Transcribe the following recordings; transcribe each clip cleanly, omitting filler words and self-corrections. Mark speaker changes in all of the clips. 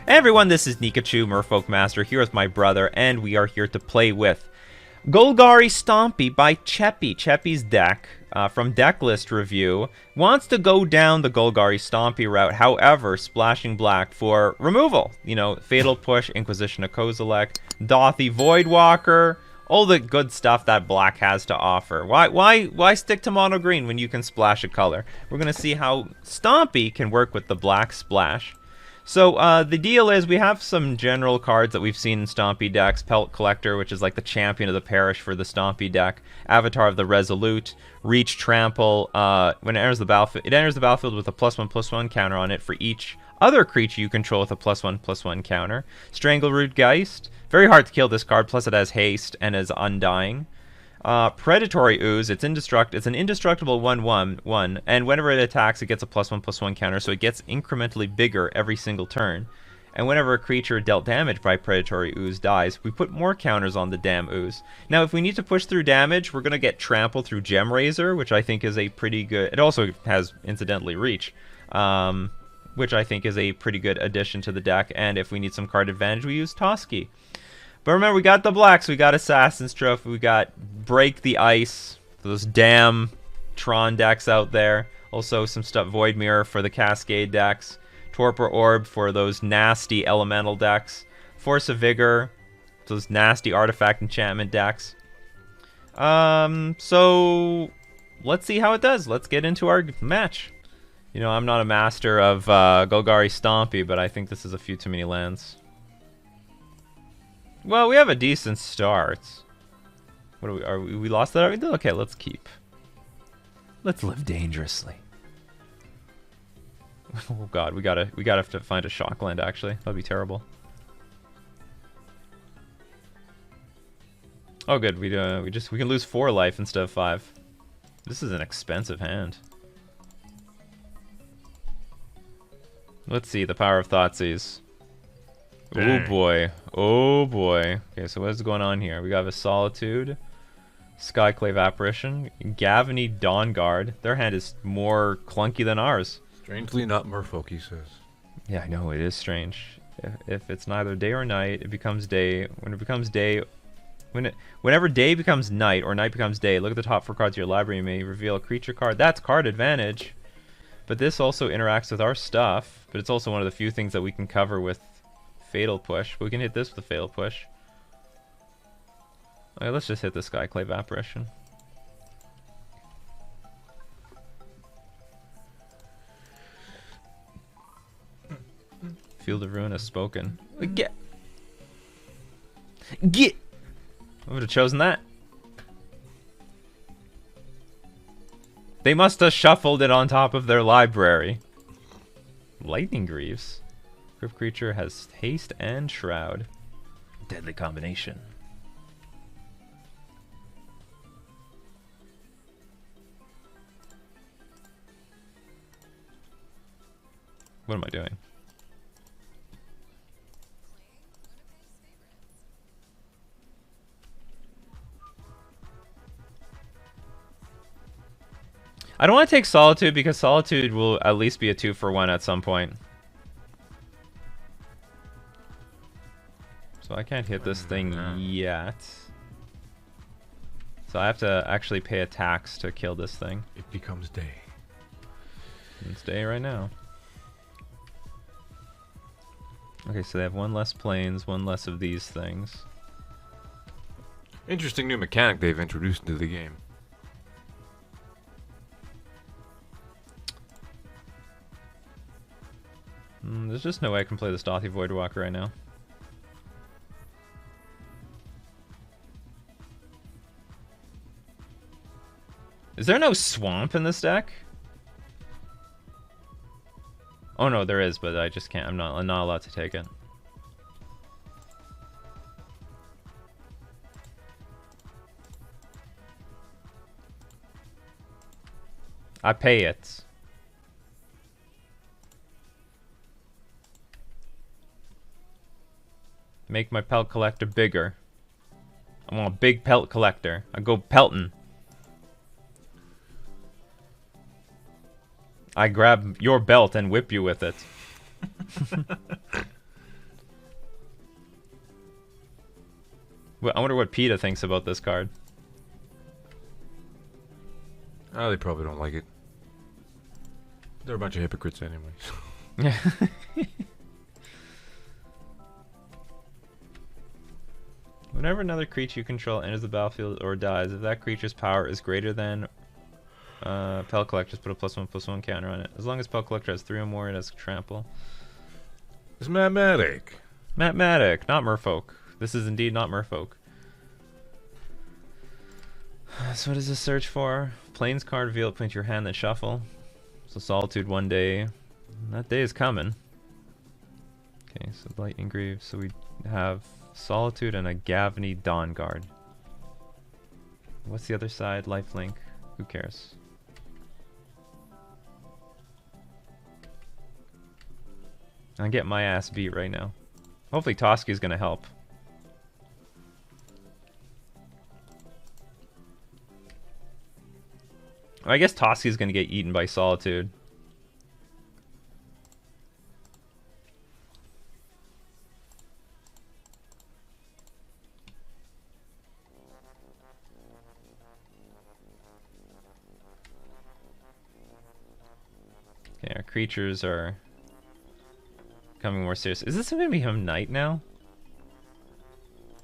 Speaker 1: Hey everyone, this is Nikachu, Merfolk Master, here with my brother, and we are here to play with Golgari Stompy by Cheppy. Cheppy's deck, from Decklist Review, wants to go down the Golgari Stompy route, however, splashing black for removal. You know, Fatal Push, Inquisition of Kozilek, Dothy Voidwalker, all the good stuff that black has to offer. Why stick to mono green when you can splash a color? We're going to see how Stompy can work with the black splash. So the deal is we have some general cards that we've seen in Stompy decks. Pelt Collector, which is like the champion of the parish for the Stompy deck. Avatar of the Resolute. Reach Trample. When it enters the battlefield with a +1/+1 counter on it for each other creature you control with a +1/+1 counter. Strangleroot Geist. Very hard to kill this card, plus it has haste and is undying. Predatory Ooze, it's an indestructible 1/1, and whenever it attacks, it gets a +1/+1 counter, so it gets incrementally bigger every single turn. And whenever a creature dealt damage by Predatory Ooze dies, we put more counters on the damn Ooze. Now, if we need to push through damage, we're going to get Trample through Gemrazor, which I think is a pretty good... It also has, incidentally, Reach, which I think is a pretty good addition to the deck. And if we need some card advantage, we use Toski. But remember, we got the blacks, we got Assassin's Trophy, we got Break the Ice, those damn Tron decks out there. Also some stuff, Void Mirror for the Cascade decks. Torpor Orb for those nasty Elemental decks. Force of Vigor, those nasty Artifact Enchantment decks. So let's see how it does. Let's get into our match. You know, I'm not a master of Golgari Stompy, but I think this is a few too many lands. Well, we have a decent start. What we lost that already? Okay, let's keep. Let's live dangerously. Oh god, we gotta have to find a shock land actually. That'd be terrible. Oh good, we can lose 4 life instead of 5. This is an expensive hand. Let's see the power of Thoughtseize. Oh boy. Oh boy. Okay, so what's going on here? We got a Solitude, Skyclave Apparition, Gavany Dawnguard. Their hand is more clunky than ours.
Speaker 2: Strangely not merfolk, he says.
Speaker 1: Yeah, I know, it is strange. If it's neither day or night, it becomes day. When it becomes day... Whenever day becomes night or night becomes day, look at the top 4 cards of your library. You may reveal a creature card. That's card advantage. But this also interacts with our stuff. But it's also one of the few things that we can cover with Fatal Push. We can hit this with a Fatal Push. Okay, let's just hit the Skyclave Apparition. Field of Ruin has spoken. Get! I would have chosen that. They must have shuffled it on top of their library. Lightning Greaves. Crypt creature has haste and shroud. Deadly combination. What am I doing? I don't want to take Solitude because Solitude will at least be a 2-for-1 at some point. So I can't hit this thing yet. So I have to actually pay a tax to kill this thing.
Speaker 2: It becomes day.
Speaker 1: It's day right now. Okay, so they have 1 less planes, 1 less of these things.
Speaker 2: Interesting new mechanic they've introduced into the game.
Speaker 1: There's just no way I can play this Dothy Voidwalker right now. Is there no swamp in this deck? Oh no, there is, but I just can't. I'm not allowed to take it. I pay it. Make my pelt collector bigger. I want a big pelt collector. I go pelting. I grab your belt and whip you with it. I wonder what PETA thinks about this card.
Speaker 2: Oh, they probably don't like it. They're a bunch of hypocrites anyways.
Speaker 1: Yeah. Whenever another creature you control enters the battlefield or dies, if that creature's power is greater than Pel Collector, just put a +1/+1 counter on it. As long as Pel Collector has 3 or more, it has trample.
Speaker 2: It's mathematic.
Speaker 1: Mathematic, not Merfolk. This is indeed not Merfolk. So what does this search for? Plains card, reveal it, put into your hand, then shuffle. So Solitude one day. That day is coming. Okay, so Lightning Greaves. So we have Solitude and a Gavany Dawn Guard. What's the other side? Lifelink. Who cares? I get my ass beat right now. Hopefully Toski's gonna help. I guess Toski's gonna get eaten by Solitude. Okay, our creatures are becoming more serious. Is this gonna become night now?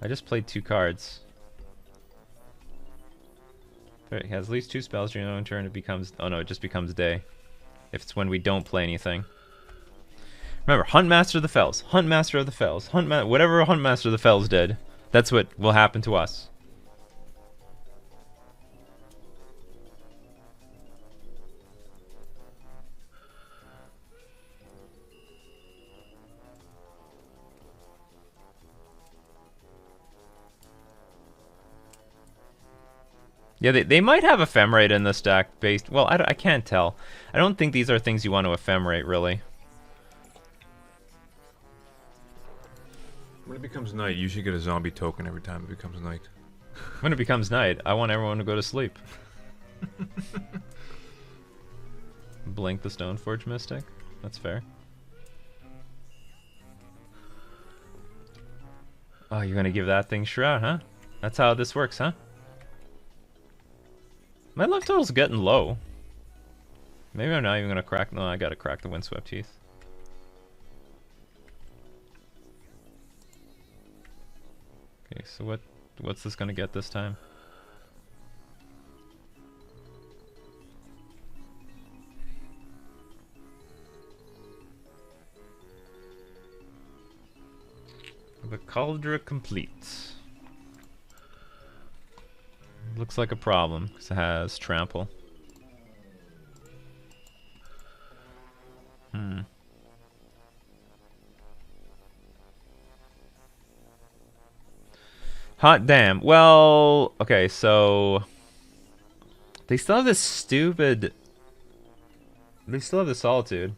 Speaker 1: I just played 2 cards. It has at least 2 spells during your own turn. It becomes... Oh no, it just becomes day. If it's when we don't play anything. Remember, Huntmaster of the Fells. Huntmaster of the Fells. Whatever Huntmaster of the Fells did, that's what will happen to us. Yeah, they might have Ephemerate in this deck based... Well, I can't tell. I don't think these are things you want to Ephemerate, really.
Speaker 2: When it becomes night, you should get a zombie token every time it becomes night.
Speaker 1: When it becomes night, I want everyone to go to sleep. Blink the Stoneforge Mystic. That's fair. Oh, you're gonna give that thing Shroud, huh? That's how this works, huh? My life total's getting low. Maybe I'm not even gonna crack... No, I gotta crack the Windswept Heath. Okay, so what's this gonna get this time? The Cauldra complete. Looks like a problem, because it has trample. Hot damn. Well, okay, so... They still have this stupid... They still have the Solitude.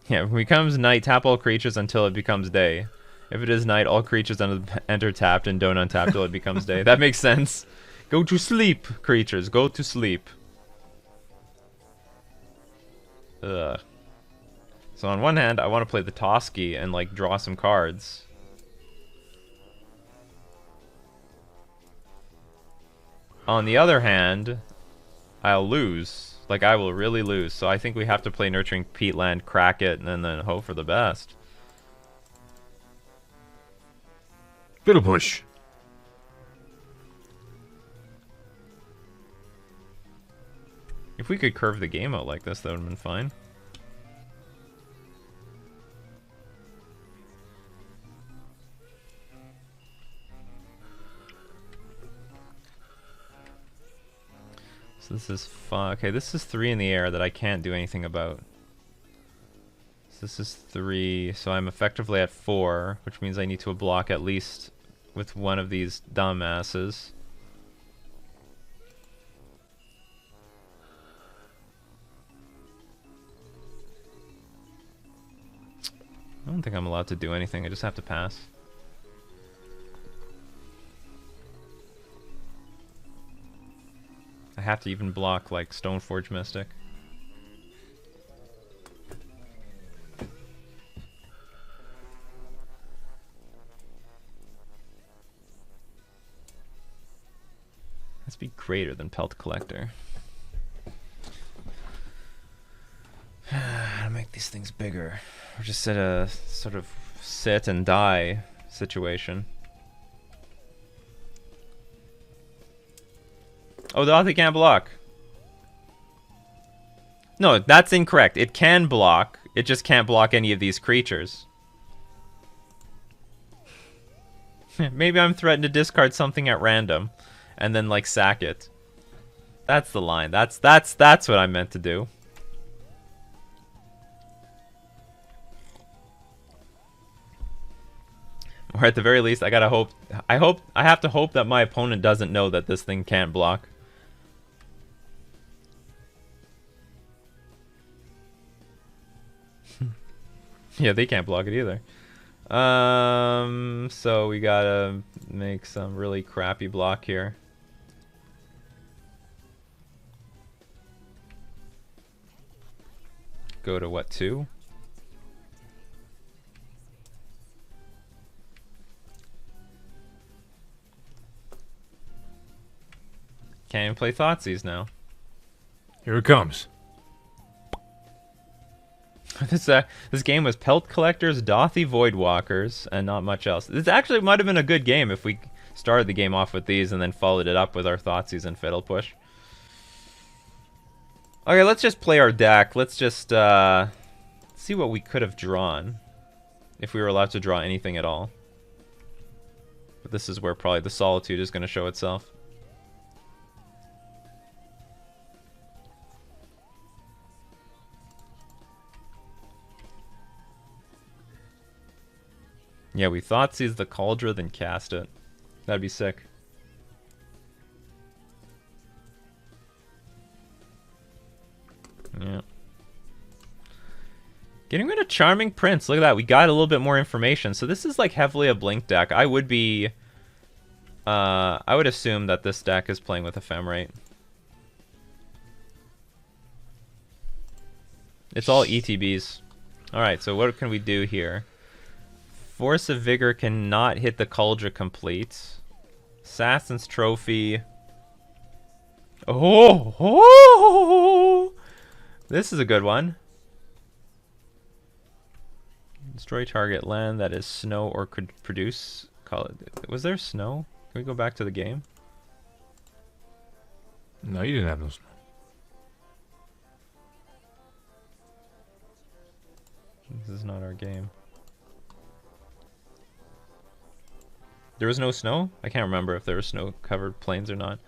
Speaker 1: Yeah, when it becomes night, tap all creatures until it becomes day. If it is night, all creatures enter tapped and don't untap till it becomes day. That makes sense. Go to sleep, creatures. Go to sleep. Ugh. So on one hand, I want to play the Toski and like draw some cards. On the other hand, I'll lose. Like, I will really lose. So I think we have to play Nurturing Peatland, crack it, and then hope for the best.
Speaker 2: Fiddle push.
Speaker 1: If we could curve the game out like this, that would have been fine. So this is fun. Okay, this is 3 in the air that I can't do anything about. So this is 3, so I'm effectively at 4, which means I need to block at least with one of these dumbasses. I don't think I'm allowed to do anything, I just have to pass. I have to even block like Stoneforge Mystic. Must be greater than Pelt Collector. How to make these things bigger? Or just set a sort of sit and die situation. Oh, the Othy can't block. No, that's incorrect. It can block. It just can't block any of these creatures. Maybe I'm threatened to discard something at random and then like sack it. That's the line. That's what I meant to do. Or at the very least, I gotta hope. I have to hope that my opponent doesn't know that this thing can't block. Yeah, they can't block it either. So we gotta make some really crappy block here. Go to what, 2? Can't even play Thoughtseize now.
Speaker 2: Here it comes.
Speaker 1: This game was Pelt Collectors, Dothy Voidwalkers, and not much else. This actually might have been a good game if we started the game off with these and then followed it up with our Thoughtseize and Fiddle Push. Okay, let's just play our deck. Let's just see what we could have drawn if we were allowed to draw anything at all. But this is where probably the Solitude is going to show itself. Yeah, we Thoughtseize the Cauldron, then cast it. That'd be sick. Yeah. Getting rid of Charming Prince. Look at that. We got a little bit more information. So this is like heavily a Blink deck. I would assume that this deck is playing with Ephemerate. It's all ETBs. Alright, so what can we do here? Force of Vigor cannot hit the Cauldron complete. Assassin's Trophy. Oh! This is a good one. Destroy target land that is snow or could produce. Was there snow? Can we go back to the game?
Speaker 2: No, you didn't have no snow.
Speaker 1: This is not our game. There was no snow? I can't remember if there were snow-covered plains or not.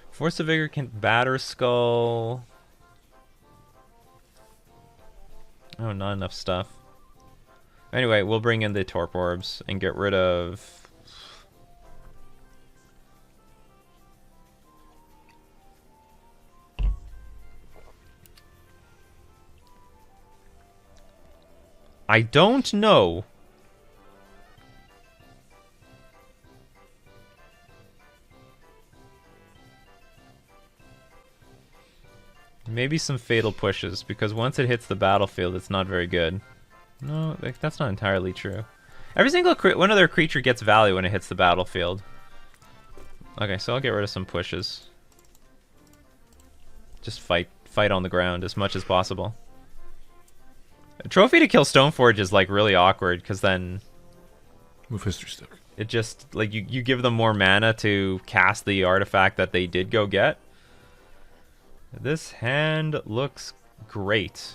Speaker 1: Force of Vigor can batter Skull. Oh, not enough stuff. Anyway, we'll bring in the Torp Orbs and get rid of... I don't know. Maybe some Fatal Pushes, because once it hits the battlefield, it's not very good. No, that's not entirely true. Every single one of their creature gets value when it hits the battlefield. Okay, so I'll get rid of some pushes. Just fight on the ground as much as possible. A trophy to kill Stoneforge is like really awkward, because then
Speaker 2: Move History Stick.
Speaker 1: it just like you give them more mana to cast the artifact that they did go get. This hand looks great.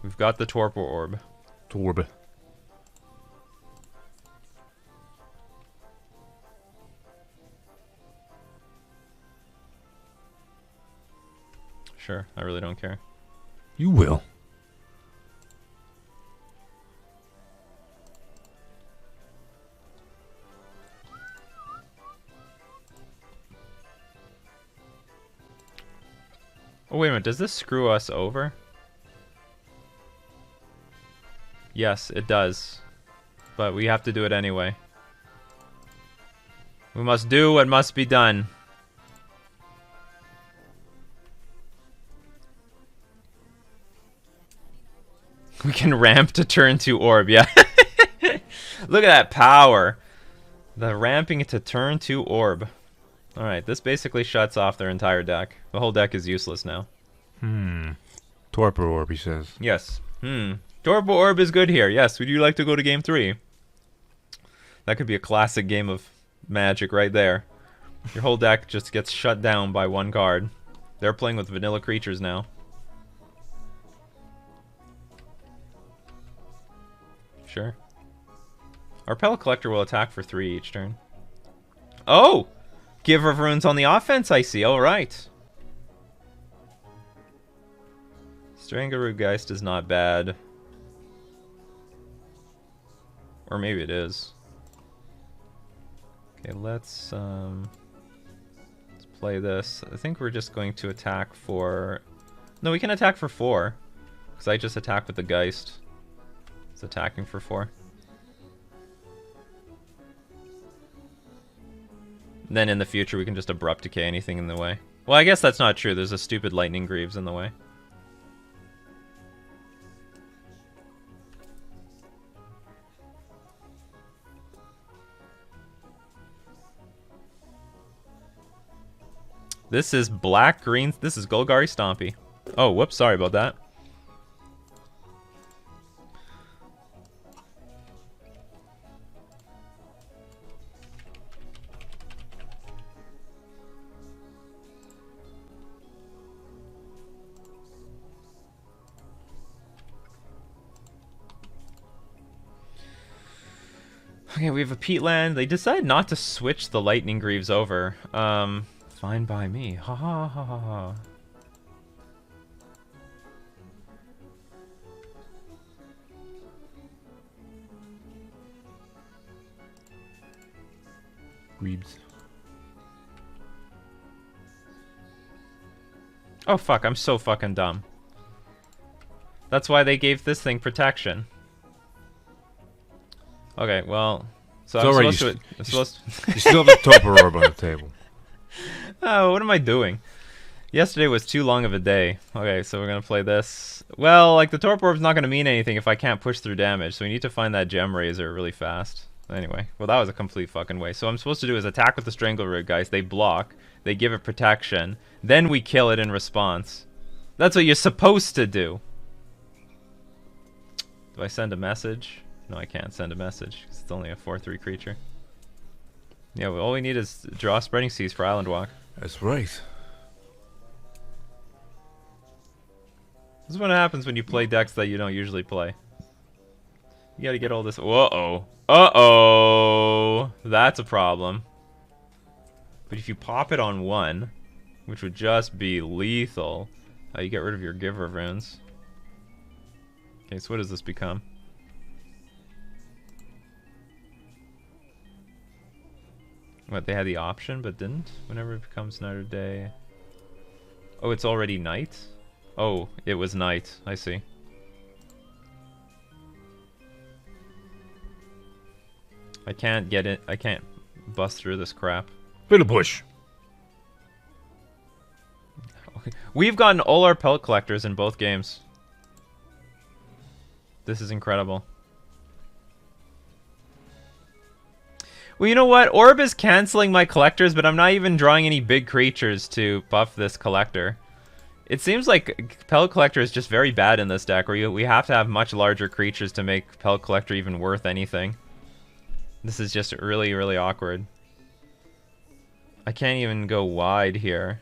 Speaker 1: We've got the Torpor Orb.
Speaker 2: Torb.
Speaker 1: Sure, I really don't care.
Speaker 2: You will.
Speaker 1: Oh, wait a minute. Does this screw us over? Yes, it does. But we have to do it anyway. We must do what must be done. We can ramp to turn 2 orb, yeah. Look at that power. The ramping to turn 2 orb. Alright, this basically shuts off their entire deck. The whole deck is useless now.
Speaker 2: Torpor Orb, he says.
Speaker 1: Yes. Torpor Orb is good here. Yes, would you like to go to game 3? That could be a classic game of Magic right there. Your whole deck just gets shut down by one card. They're playing with vanilla creatures now. Sure. Our Pellet Collector will attack for 3 each turn. Oh! Giver of Runes on the offense, I see. Alright. Strangleroot Geist is not bad. Or maybe it is. Okay, let's play this. I think we're just going to attack for... No, we can attack for 4. Because I just attacked with the Geist. It's attacking for 4. Then in the future we can just Abrupt Decay anything in the way. Well, I guess that's not true. There's a stupid Lightning Greaves in the way. This is black-green. This is Golgari Stompy. Oh, whoops. Sorry about that. Okay, we have a Peatland. They decided not to switch the Lightning Greaves over. Fine by me. Ha ha ha ha ha.
Speaker 2: Greaves.
Speaker 1: Oh fuck, I'm so fucking dumb. That's why they gave this thing protection. Okay, well, so I'm supposed to...
Speaker 2: You still have the Torpor Orb on the table.
Speaker 1: Oh, what am I doing? Yesterday was too long of a day. Okay, so we're gonna play this. Well, like, the Torpor Orb's not gonna mean anything if I can't push through damage, so we need to find that Gem Razor really fast. Anyway, well, that was a complete fucking waste. So what I'm supposed to do is attack with the Strangleroot, guys. They block, they give it protection, then we kill it in response. That's what you're supposed to do. Do I send a message? No, I can't send a message, because it's only a 4/3 creature. Yeah, well, all we need is draw Spreading Seas for Island Walk.
Speaker 2: That's right.
Speaker 1: This is what happens when you play decks that you don't usually play. You gotta get all this... Uh-oh. Uh-oh! That's a problem. But if you pop it on 1, which would just be lethal, you get rid of your Giver of Runes. Okay, so what does this become? What, they had the option but didn't? Whenever it becomes night or day. Oh, it's already night? Oh, it was night. I see. I can't get it. I can't bust through this crap.
Speaker 2: Bit of push.
Speaker 1: We've gotten all our Pellet Collectors in both games. This is incredible. Well, you know what? Orb is canceling my collectors, but I'm not even drawing any big creatures to buff this collector. It seems like Pellet Collector is just very bad in this deck, where we have to have much larger creatures to make Pellet Collector even worth anything. This is just really, really awkward. I can't even go wide here.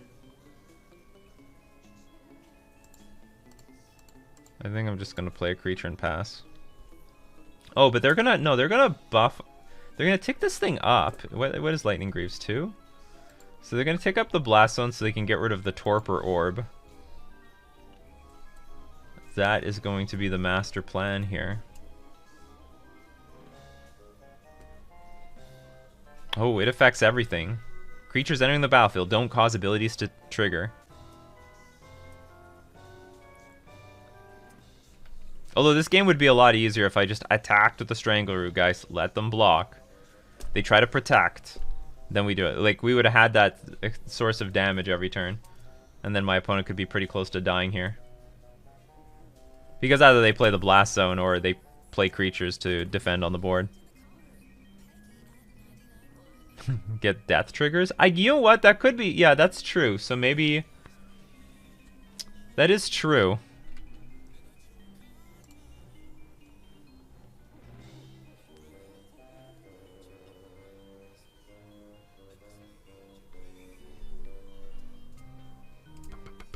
Speaker 1: I think I'm just gonna play a creature and pass. Oh, but they're gonna... No, they're gonna buff... They're going to tick this thing up. What is Lightning Greaves 2? So they're going to tick up the Blast Zone so they can get rid of the Torpor Orb. That is going to be the master plan here. Oh, it affects everything. Creatures entering the battlefield don't cause abilities to trigger. Although this game would be a lot easier if I just attacked with the Strangleroot, guys. Let them block. They try to protect. Then we do it. Like, we would have had that source of damage every turn. And then my opponent could be pretty close to dying here. Because either they play the Blast Zone or they play creatures to defend on the board. Get death triggers. You know what? That could be. Yeah, that's true. So maybe that is true.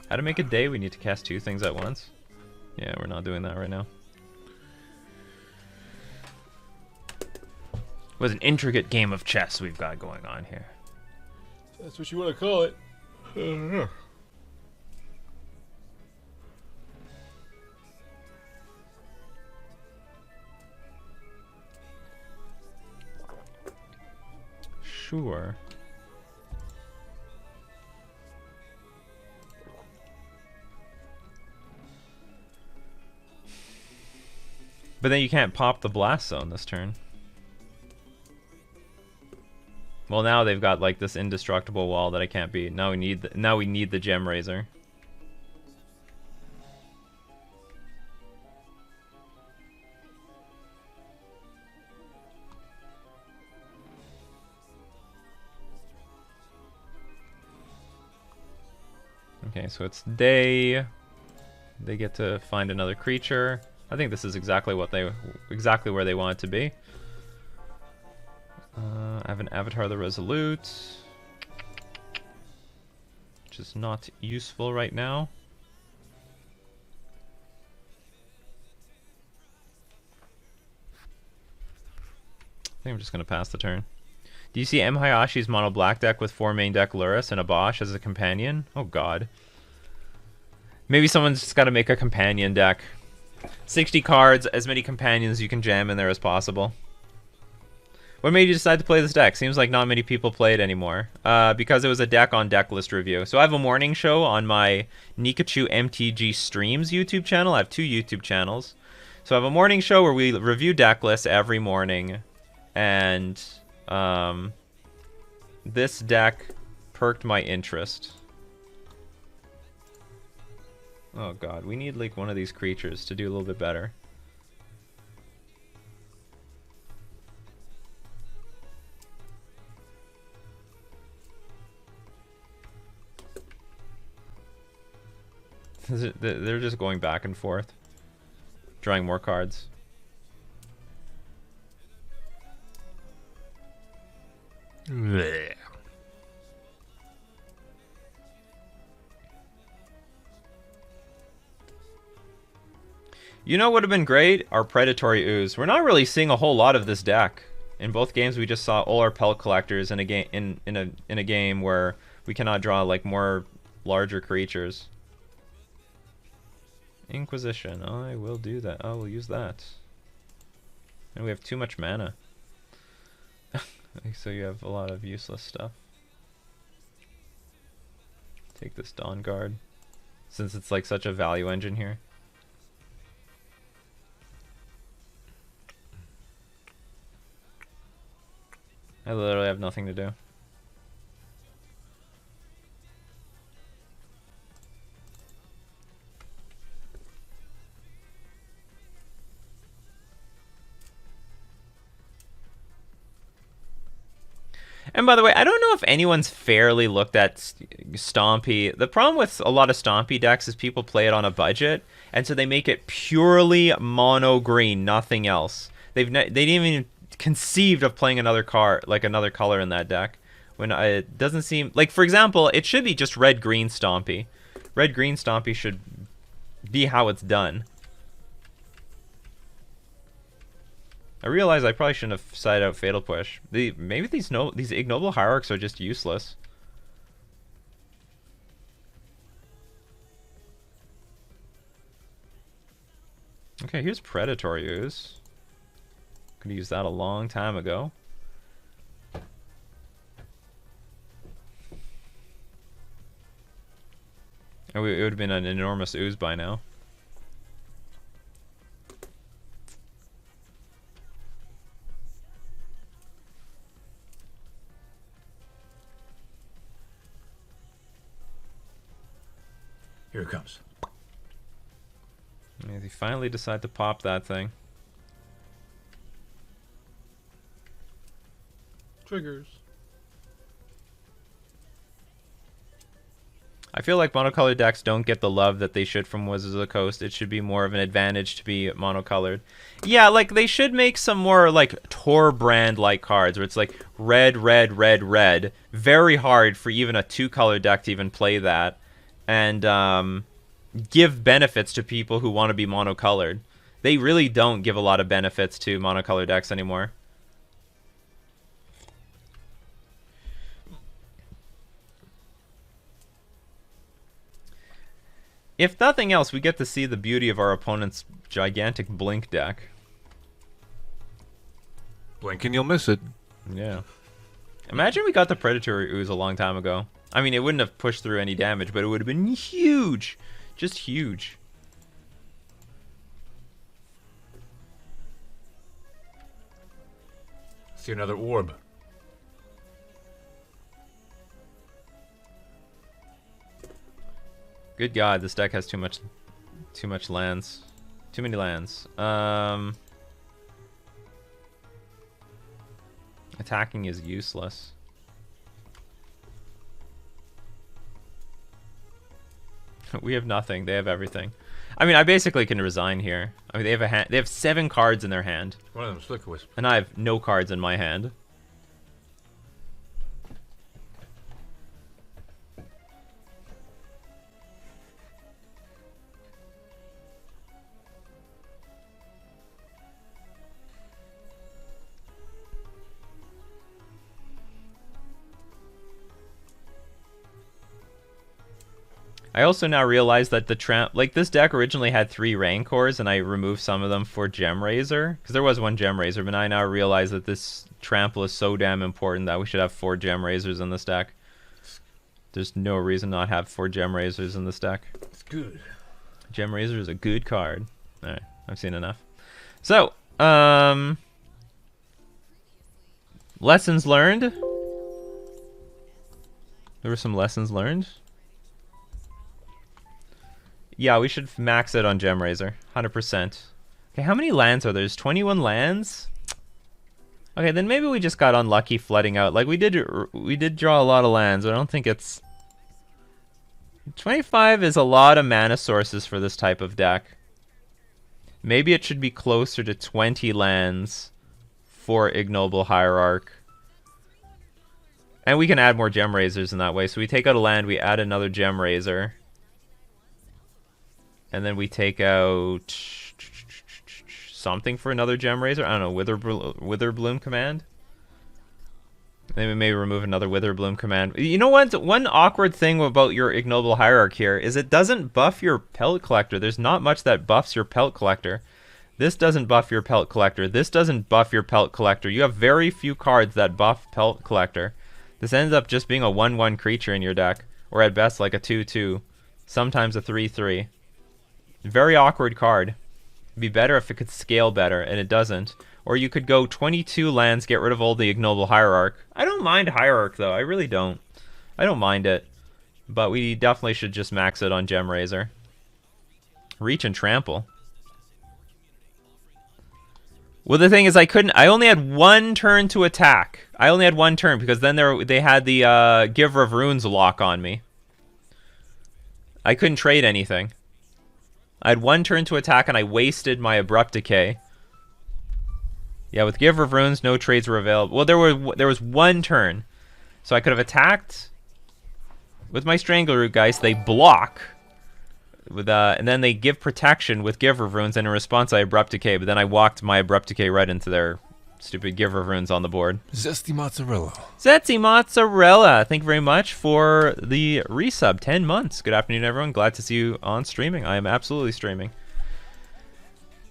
Speaker 1: How to make a day? We need to cast 2 things at once. Yeah, we're not doing that right now. It was an intricate game of chess we've got going on here.
Speaker 2: That's what you want to call it.
Speaker 1: Sure. But then you can't pop the blast zone this turn. Well, now they've got like this indestructible wall that I can't beat. Now we need the Gem Razor. Okay, so it's day. They get to find another creature. I think this is exactly where they want it to be. I have an Avatar the Resolute, which is not useful right now. I think I'm just going to pass the turn. Do you see M. Hayashi's mono black deck with 4 main deck Lurrus and a Bosch as a companion? Oh god. Maybe someone's just got to make a companion deck. 60 cards, as many companions you can jam in there as possible. What made you decide to play this deck? Seems like not many people play it anymore. Because it was a deck on deck list review. So I have a morning show on my Nikachu MTG Streams YouTube channel. I have 2 YouTube channels. So I have a morning show where we review deck lists every morning. And this deck perked my interest. Oh god, we need like one of these creatures to do a little bit better. They're just going back and forth, drawing more cards.
Speaker 2: Blech.
Speaker 1: You know what would have been great? Our Predatory Ooze. We're not really seeing a whole lot of this deck. In both games, we just saw all our Pelt Collectors in a game in a game where we cannot draw like more larger creatures. Inquisition. I will do that. I will use that. And we have too much mana. So you have a lot of useless stuff. Take this Dawn Guard, since it's like such a value engine here. I literally have nothing to do. And by the way, I don't know if anyone's fairly looked at Stompy. The problem with a lot of Stompy decks is people play it on a budget, and so they make it purely mono green, nothing else. They didn't even conceived of playing another color in that deck. When it doesn't seem like, for example, it should be just red green Stompy. Red green Stompy should be how it's done. I realize I probably shouldn't have sided out Fatal Push. Maybe these ignoble hierarchs are just useless. Okay, here's Predatory Ooze. Could have used that a long time ago. It would have been an enormous ooze by now.
Speaker 2: Here it comes.
Speaker 1: They finally decide to pop that thing.
Speaker 2: Triggers.
Speaker 1: I feel like monocolored decks don't get the love that they should from Wizards of the Coast. It should be more of an advantage to be monocolored. Yeah, like they should make some more like Tor brand like cards where it's like red, red, red, red. Very hard for even a 2-color deck to even play that. And give benefits to people who want to be monocolored. They really don't give a lot of benefits to monocolored decks anymore. If nothing else, we get to see the beauty of our opponent's gigantic blink deck.
Speaker 2: Blink and you'll miss it.
Speaker 1: Yeah. Imagine we got the Predatory Ooze a long time ago. I mean, it wouldn't have pushed through any damage, but it would have been huge. Just huge.
Speaker 2: See another orb.
Speaker 1: Good God, this deck has too much lands. Too many lands. Attacking is useless. We have nothing. They have everything. I mean, I basically can resign here. I mean, they have 7 cards in their hand.
Speaker 2: One of them's Flicker Wisp.
Speaker 1: And I have no cards in my hand. I also now realize that this deck originally had 3 Rancors, and I removed some of them for Gem Razor, because there was 1 Gem Razor, but I now realize that this trample is so damn important that we should have 4 Gem Razors in this deck. There's no reason not have 4 Gem Razors in this deck.
Speaker 2: It's good.
Speaker 1: Gem Razor is a good card. Alright, I've seen enough. So, lessons learned. There were some lessons learned. Yeah, we should max it on Gem Razor. 100%. Okay, how many lands are there? There's 21 lands? Okay, then maybe we just got unlucky flooding out. Like, we did draw a lot of lands. I don't think it's... 25 is a lot of mana sources for this type of deck. Maybe it should be closer to 20 lands for Ignoble Hierarch. And we can add more Gem Razors in that way. So we take out a land, we add another Gem Razor. And then we take out something for another Gem Razor. I don't know, Wither Bloom Command. Then we may remove another Wither Bloom Command. You know what? One awkward thing about your Ignoble Hierarch here is it doesn't buff your Pellet Collector. There's not much that buffs your Pellet Collector. This doesn't buff your Pellet Collector. This doesn't buff your Pellet Collector. You have very few cards that buff Pellet Collector. This ends up just being a 1/1 creature in your deck. Or at best like a 2/2. Sometimes a 3/3. Very awkward card. It'd be better if it could scale better, and it doesn't. Or you could go 22 lands, get rid of all the Ignoble Hierarch. I don't mind Hierarch, though. I really don't. I don't mind it. But we definitely should just max it on Gem Razor. Reach and Trample. Well, the thing is, I only had 1 turn to attack. I only had 1 turn, because then they had the Giver of Runes lock on me. I couldn't trade anything. I had 1 turn to attack, and I wasted my Abrupt Decay. Yeah, with Giver of Runes, no trades were available. Well, there was 1 turn. So I could have attacked with my Strangleroot Geist. They block. And then they give protection with Giver of Runes, and in response I Abrupt Decay. But then I walked my Abrupt Decay right into their stupid Giver of Runes on the board.
Speaker 2: Zesty Mozzarella.
Speaker 1: Zesty Mozzarella. Thank you very much for the resub. 10 months. Good afternoon, everyone. Glad to see you on streaming. I am absolutely streaming.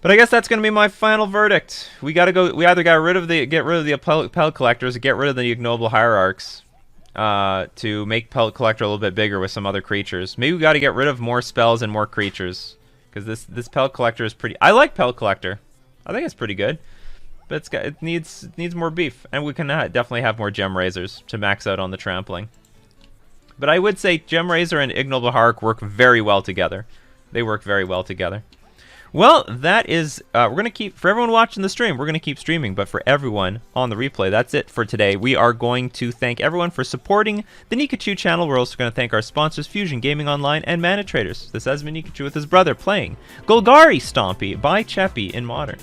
Speaker 1: But I guess that's going to be my final verdict. We got to go. We either get rid of the Pellet Collectors, or get rid of the Ignoble Hierarchs to make Pellet Collector a little bit bigger with some other creatures. Maybe we got to get rid of more spells and more creatures, because this Pellet Collector is pretty. I like Pellet Collector. I think it's pretty good. But it needs more beef, and we can definitely have more Gem Razors to max out on the trampling. But I would say Gem Razor and Ignoble Hierarch work very well together. They work very well together. Well, that is, we're going to keep, for everyone watching the stream, we're going to keep streaming, but for everyone on the replay, that's it for today. We are going to thank everyone for supporting the Nikachu channel. We're also going to thank our sponsors, Fusion Gaming Online and Mana Traders. This has been Nikachu with his brother playing Golgari Stompy by Cheppy in Modern.